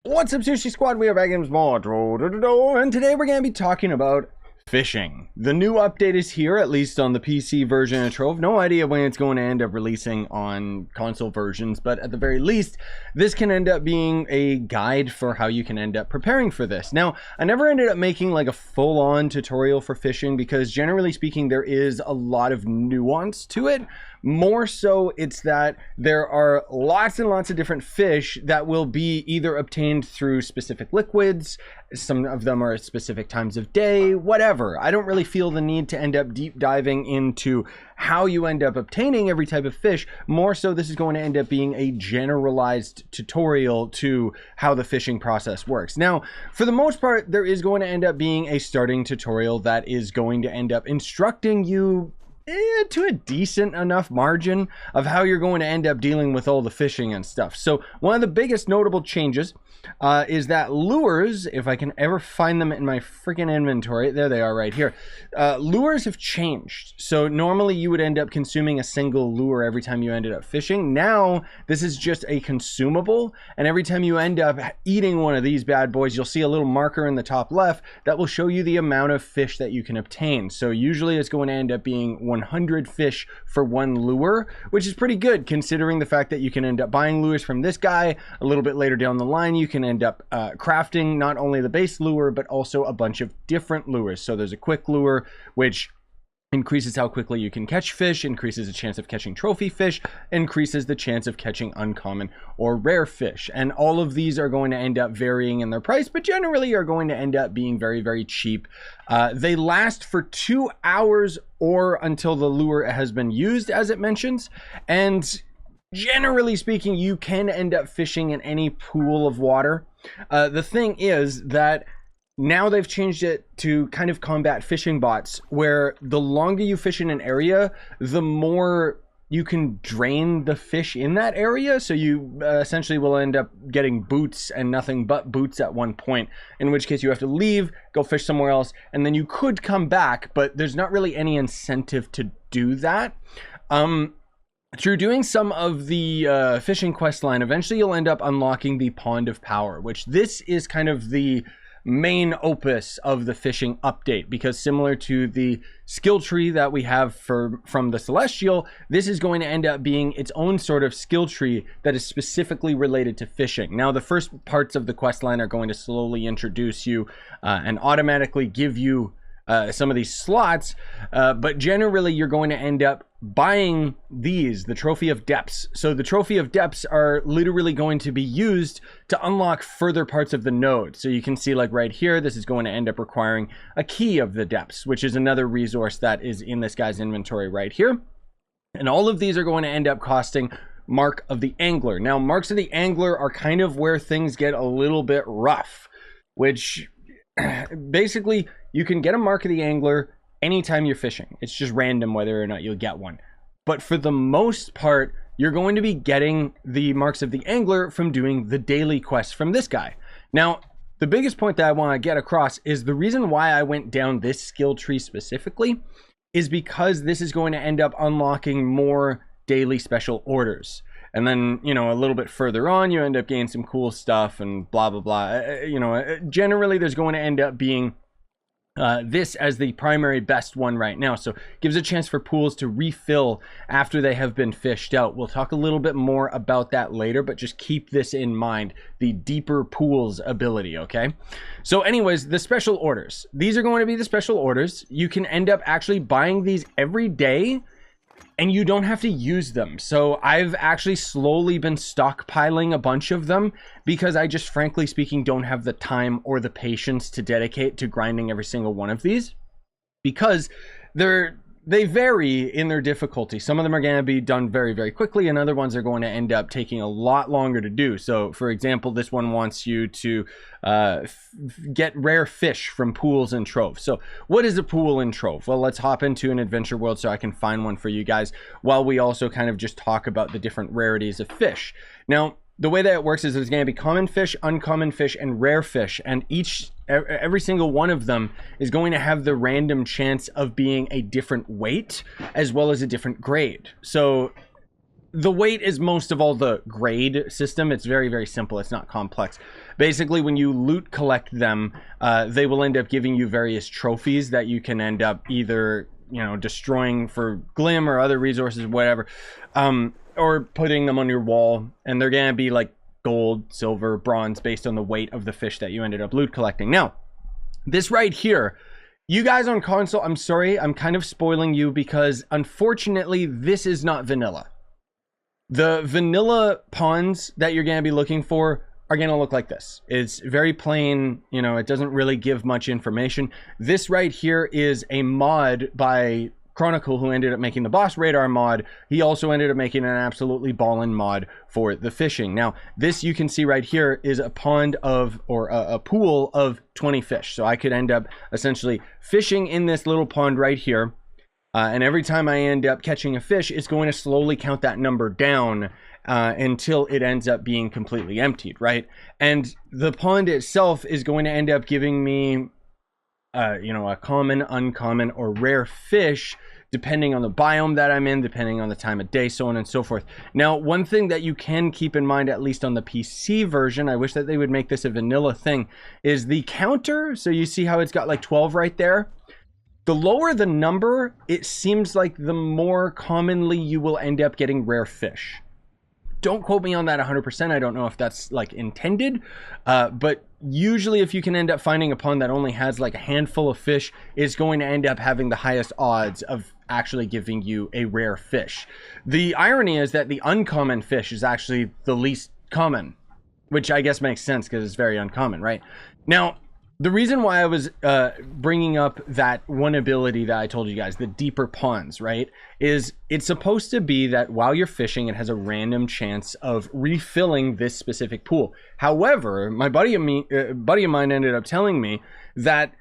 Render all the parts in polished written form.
What's up, Scyushi Squad? We are back in small, and today we're going to be talking about fishing. The new update is here, at least on the PC version of Trove. No idea when it's going to end up releasing on console versions, but at the very least, this can end up being a guide for how you can end up preparing for this. Now, I never ended up making like a full-on tutorial for fishing because generally speaking, there is a lot of nuance to it. More so, it's that there are lots and lots of different fish that will be either obtained through specific liquids. Some of them are at specific times of day, whatever. I don't really feel the need to end up deep diving into how you end up obtaining every type of fish. More so, this is going to end up being a generalized tutorial to how the fishing process works. Now, for the most part, there is going to end up being a starting tutorial that is going to end up instructing you to a decent enough margin of how you're going to end up dealing with all the fishing and stuff. So one of the biggest notable changes is that lures, if I can ever find them in my freaking inventory, there they are right here. Lures have changed. So normally you would end up consuming a single lure every time you ended up fishing. Now this is just a consumable, and every time you end up eating one of these bad boys, you'll see a little marker in the top left that will show you the amount of fish that you can obtain. So usually it's going to end up being 100 fish for one lure, which is pretty good considering the fact that you can end up buying lures from this guy. A little bit later down the line, you can end up crafting not only the base lure, but also a bunch of different lures. So there's a quick lure, which increases how quickly you can catch fish, increases the chance of catching trophy fish, increases the chance of catching uncommon or rare fish. And all of these are going to end up varying in their price, but generally are going to end up being very, very cheap. They last for 2 hours or until the lure has been used, as it mentions. And generally speaking, you can end up fishing in any pool of water. The thing is that now they've changed it to kind of combat fishing bots, where the longer you fish in an area, the more you can drain the fish in that area. So you essentially will end up getting boots and nothing but boots at one point, in which case you have to leave, go fish somewhere else, and then you could come back, but there's not really any incentive to do that. Through doing some of the fishing quest line, eventually you'll end up unlocking the Pond of Power, which this is kind of the main opus of the fishing update, because similar to the skill tree that we have from the Celestial, this is going to end up being its own sort of skill tree that is specifically related to fishing. Now, the first parts of the quest line are going to slowly introduce you and automatically give you some of these slots, but generally you're going to end up buying these, the Trophy of Depths. So the Trophy of Depths are literally going to be used to unlock further parts of the node. So you can see, like right here, this is going to end up requiring a key of the depths, which is another resource that is in this guy's inventory right here. And all of these are going to end up costing Mark of the Angler. Now, Marks of the Angler are kind of where things get a little bit rough, which basically you can get a Mark of the Angler anytime you're fishing. It's just random whether or not you'll get one. But for the most part, you're going to be getting the Marks of the Angler from doing the daily quests from this guy. Now, the biggest point that I want to get across is the reason why I went down this skill tree specifically is because this is going to end up unlocking more daily special orders. And then, you know, a little bit further on, you end up getting some cool stuff and blah, blah, blah. You know, generally there's going to end up being this as the primary best one right now. So gives a chance for pools to refill after they have been fished out. We'll talk a little bit more about that later, but just keep this in mind, the deeper pools ability, okay? So anyways, the special orders. These are going to be the special orders. You can end up actually buying these every day, and you don't have to use them. So I've actually slowly been stockpiling a bunch of them because I just, frankly speaking, don't have the time or the patience to dedicate to grinding every single one of these, because they vary in their difficulty. Some of them are going to be done very, very quickly, and other ones are going to end up taking a lot longer to do. So, for example, this one wants you to get rare fish from pools in Trove. So, what is a pool in Trove? Well, let's hop into an adventure world so I can find one for you guys, while we also kind of just talk about the different rarities of fish. Now, the way that it works is there's going to be common fish, uncommon fish, and rare fish, and every single one of them is going to have the random chance of being a different weight as well as a different grade. So the weight is most of all the grade system. It's very, very simple. It's not complex. Basically, when you loot collect them, they will end up giving you various trophies that you can end up either, you know, destroying for glim or other resources, whatever, or putting them on your wall, and they're gonna be like gold, silver, bronze, based on the weight of the fish that you ended up loot collecting. Now, this right here, you guys on console, I'm sorry, I'm kind of spoiling you, because unfortunately, this is not vanilla. The vanilla ponds that you're gonna be looking for are gonna look like this. It's very plain, you know, it doesn't really give much information. This right here is a mod by Chronicle, who ended up making the Boss Radar mod. He also ended up making an absolutely ballin' mod for the fishing. Now, this you can see right here is a pond of, or a pool of 20 fish. So I could end up essentially fishing in this little pond right here. And every time I end up catching a fish, it's going to slowly count that number down until it ends up being completely emptied, right? And the pond itself is going to end up giving me, you know, a common, uncommon, or rare fish, depending on the biome that I'm in, depending on the time of day, so on and so forth. Now, one thing that you can keep in mind, at least on the PC version, I wish that they would make this a vanilla thing, is the counter. So you see how it's got like 12 right there? The lower the number, it seems like the more commonly you will end up getting rare fish. Don't quote me on that 100%. I don't know if that's like intended, but usually if you can end up finding a pond that only has like a handful of fish, it's going to end up having the highest odds of actually giving you a rare fish. The irony is that the uncommon fish is actually the least common, which I guess makes sense because it's very uncommon, right? Now, the reason why I was bringing up that one ability that I told you guys, the deeper ponds, right, is it's supposed to be that while you're fishing, it has a random chance of refilling this specific pool. However, my buddy of mine ended up telling me that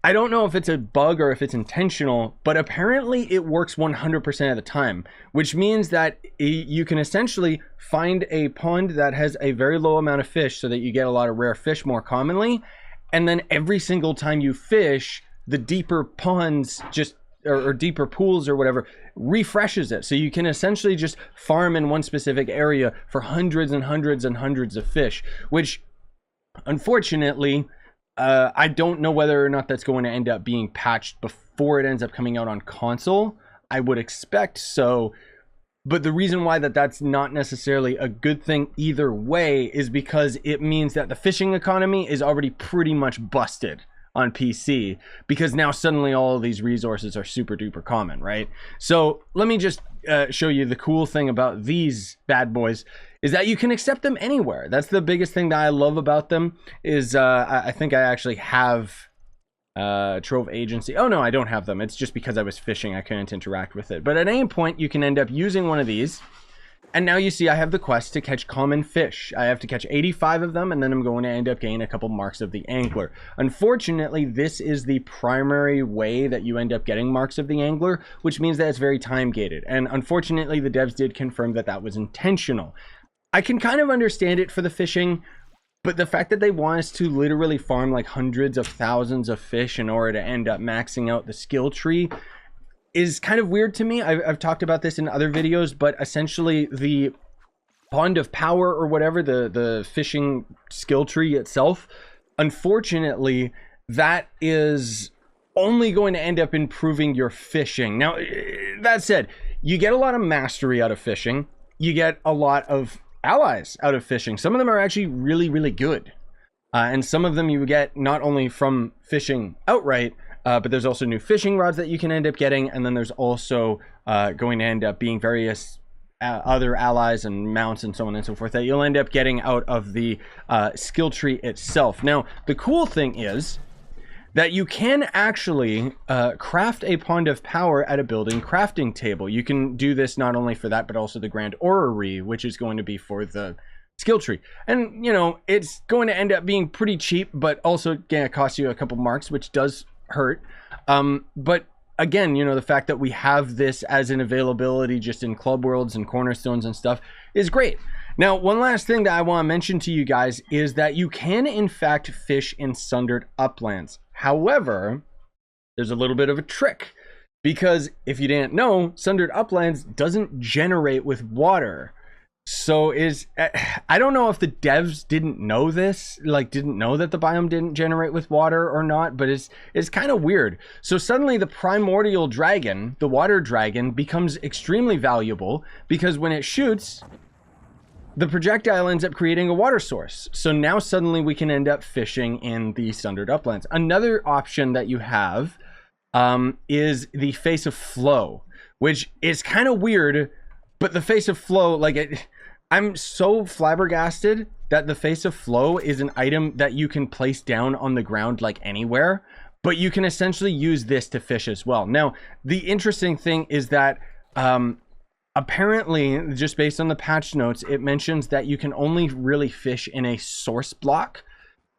I don't know if it's a bug or if it's intentional, but apparently it works 100% of the time, which means that you can essentially find a pond that has a very low amount of fish so that you get a lot of rare fish more commonly. And then every single time you fish, the deeper ponds just, or deeper pools or whatever, refreshes it. So you can essentially just farm in one specific area for hundreds and hundreds and hundreds of fish, which unfortunately, I don't know whether or not that's going to end up being patched before it ends up coming out on console. I would expect so. But the reason why that's not necessarily a good thing either way is because it means that the fishing economy is already pretty much busted on PC, because now suddenly all of these resources are super duper common, right? So let me just show you the cool thing about these bad boys is that you can accept them anywhere. That's the biggest thing that I love about them is I think I actually have Trove Agency. Oh no, I don't have them. It's just because I was fishing, I couldn't interact with it. But at any point, you can end up using one of these. And now you see I have the quest to catch common fish. I have to catch 85 of them, and then I'm going to end up getting a couple marks of the angler. Unfortunately, this is the primary way that you end up getting marks of the angler, which means that it's very time gated. And unfortunately, the devs did confirm that that was intentional. I can kind of understand it for the fishing, but the fact that they want us to literally farm like hundreds of thousands of fish in order to end up maxing out the skill tree is kind of weird to me. I've talked about this in other videos, but essentially the pond of power or whatever, the fishing skill tree itself, unfortunately, that is only going to end up improving your fishing. Now, that said, you get a lot of mastery out of fishing. You get a lot of allies out of fishing. Some of them are actually really, really good. And some of them you get not only from fishing outright, but there's also new fishing rods that you can end up getting, and then there's also going to end up being various other allies and mounts and so on and so forth that you'll end up getting out of the skill tree itself. Now, the cool thing is that you can actually craft a pond of power at a building crafting table. You can do this not only for that, but also the Grand Orrery, which is going to be for the skill tree. And, you know, it's going to end up being pretty cheap, but also going to cost you a couple marks, which does hurt. But again, you know, the fact that we have this as an availability just in club worlds and cornerstones and stuff is great. Now, one last thing that I want to mention to you guys is that you can in fact fish in sundered uplands. However, there's a little bit of a trick, because if you didn't know, sundered uplands doesn't generate with water. So I don't know if the devs didn't know this, like didn't know that the biome didn't generate with water or not, but it's kind of weird. So suddenly the primordial dragon, the water dragon, becomes extremely valuable because when it shoots, the projectile ends up creating a water source. So now suddenly we can end up fishing in the Sundered Uplands. Another option that you have is the Face of Flow, which is kind of weird, but the Face of Flow, like I'm so flabbergasted that the Face of Flow is an item that you can place down on the ground like anywhere, but you can essentially use this to fish as well. Now, the interesting thing is that apparently, just based on the patch notes, it mentions that you can only really fish in a source block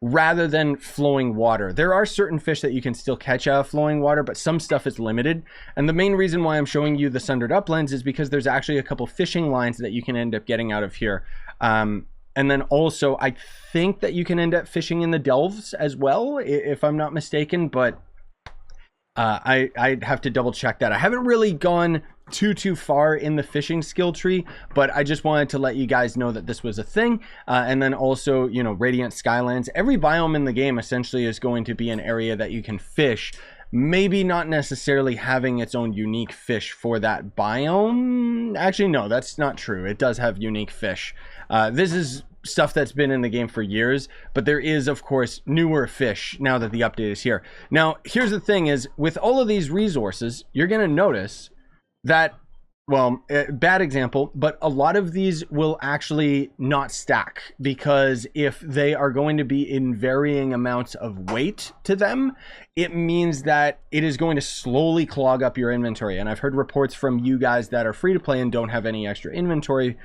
rather than flowing water. There are certain fish that you can still catch out of flowing water, but some stuff is limited. And the main reason why I'm showing you the Sundered Uplands is because there's actually a couple fishing lines that you can end up getting out of here. And then also, I think that you can end up fishing in the delves as well, if I'm not mistaken, but I'd have to double check that. I haven't really gone too far in the fishing skill tree, but I just wanted to let you guys know that this was a thing. And then also, you know, Radiant Skylands, every biome in the game essentially is going to be an area that you can fish, maybe not necessarily having its own unique fish for that biome. Actually, no, that's not true. It does have unique fish. This is stuff that's been in the game for years, but there is, of course, newer fish now that the update is here. Now, here's the thing is, with all of these resources, you're going to notice that, well, bad example, but a lot of these will actually not stack, because if they are going to be in varying amounts of weight to them, it means that it is going to slowly clog up your inventory. And I've heard reports from you guys that are free to play and don't have any extra inventory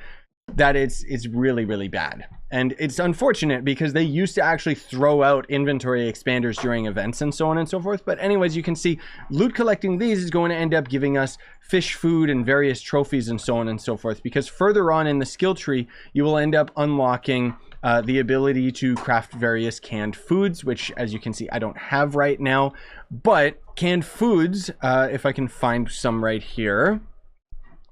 that it's really bad. And it's unfortunate because they used to actually throw out inventory expanders during events and so on and so forth. But anyways, you can see loot collecting these is going to end up giving us fish food and various trophies and so on and so forth, because further on in the skill tree you will end up unlocking the ability to craft various canned foods, which, as you can see, I don't have right now. But canned foods, if I can find some right here,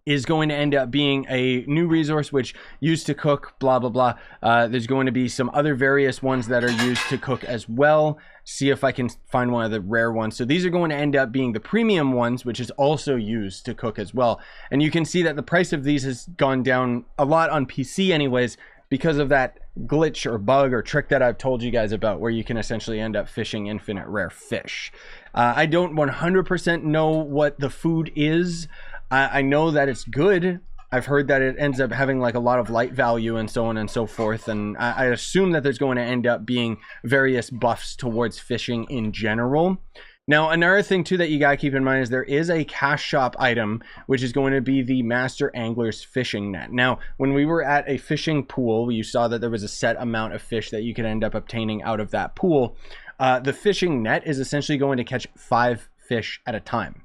is going to end up being a new resource which used to cook blah blah blah. There's going to be some other various ones that are used to cook as well. See if I can find one of the rare ones. So these are going to end up being the premium ones, which is also used to cook as well. And you can see that the price of these has gone down a lot on PC anyways, because of that glitch or bug or trick that I've told you guys about, where you can essentially end up fishing infinite rare fish. I don't 100% know what the food is. I know that it's good. I've heard that it ends up having like a lot of light value and so on and so forth. And I assume that there's going to end up being various buffs towards fishing in general. Now, another thing too that you gotta keep in mind is there is a cash shop item, which is going to be the Master Angler's Fishing Net. Now, when we were at a fishing pool, you saw that there was a set amount of fish that you could end up obtaining out of that pool. The fishing net is essentially going to catch 5 fish at a time.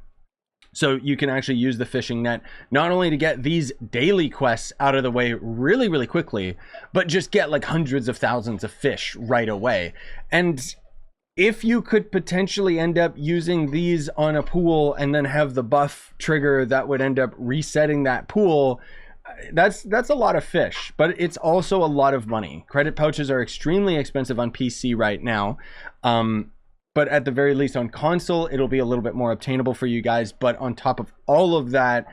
So you can actually use the fishing net not only to get these daily quests out of the way really quickly, but just get like hundreds of thousands of fish right away. And if you could potentially end up using these on a pool and then have the buff trigger that would end up resetting that pool, that's a lot of fish, but it's also a lot of money. Credit pouches are extremely expensive on PC right now. But at the very least on console, it'll be a little bit more obtainable for you guys. But on top of all of that,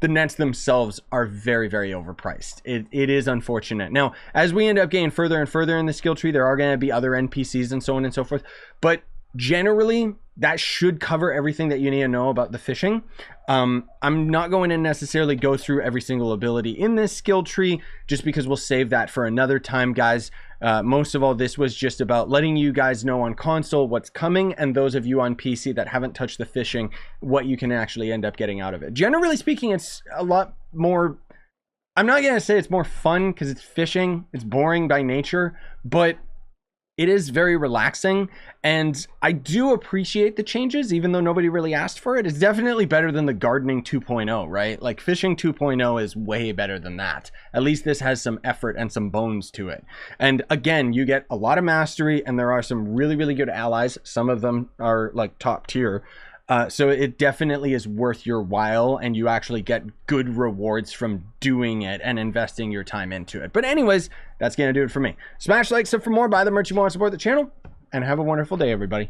the nets themselves are very overpriced. It is unfortunate. Now, as we end up getting further and further in the skill tree, there are going to be other NPCs and so on and so forth. But generally, that should cover everything that you need to know about the fishing. I'm not going to necessarily go through every single ability in this skill tree, just because we'll save that for another time, guys. Most of all, this was just about letting you guys know on console what's coming, and those of you on PC that haven't touched the fishing, what you can actually end up getting out of it. Generally speaking, it's a lot more, I'm not going to say it's more fun because it's fishing. It's boring by nature, but it is very relaxing, and I do appreciate the changes, even though nobody really asked for it. It's definitely better than the gardening 2.0, right? Like fishing 2.0 is way better than that. At least this has some effort and some bones to it. And again, you get a lot of mastery, and there are some really good allies. Some of them are like top tier. So it definitely is worth your while, and you actually get good rewards from doing it and investing your time into it. But anyways, that's going to do it for me. Smash like, sub for more, buy the merch you want, support the channel, and have a wonderful day, everybody.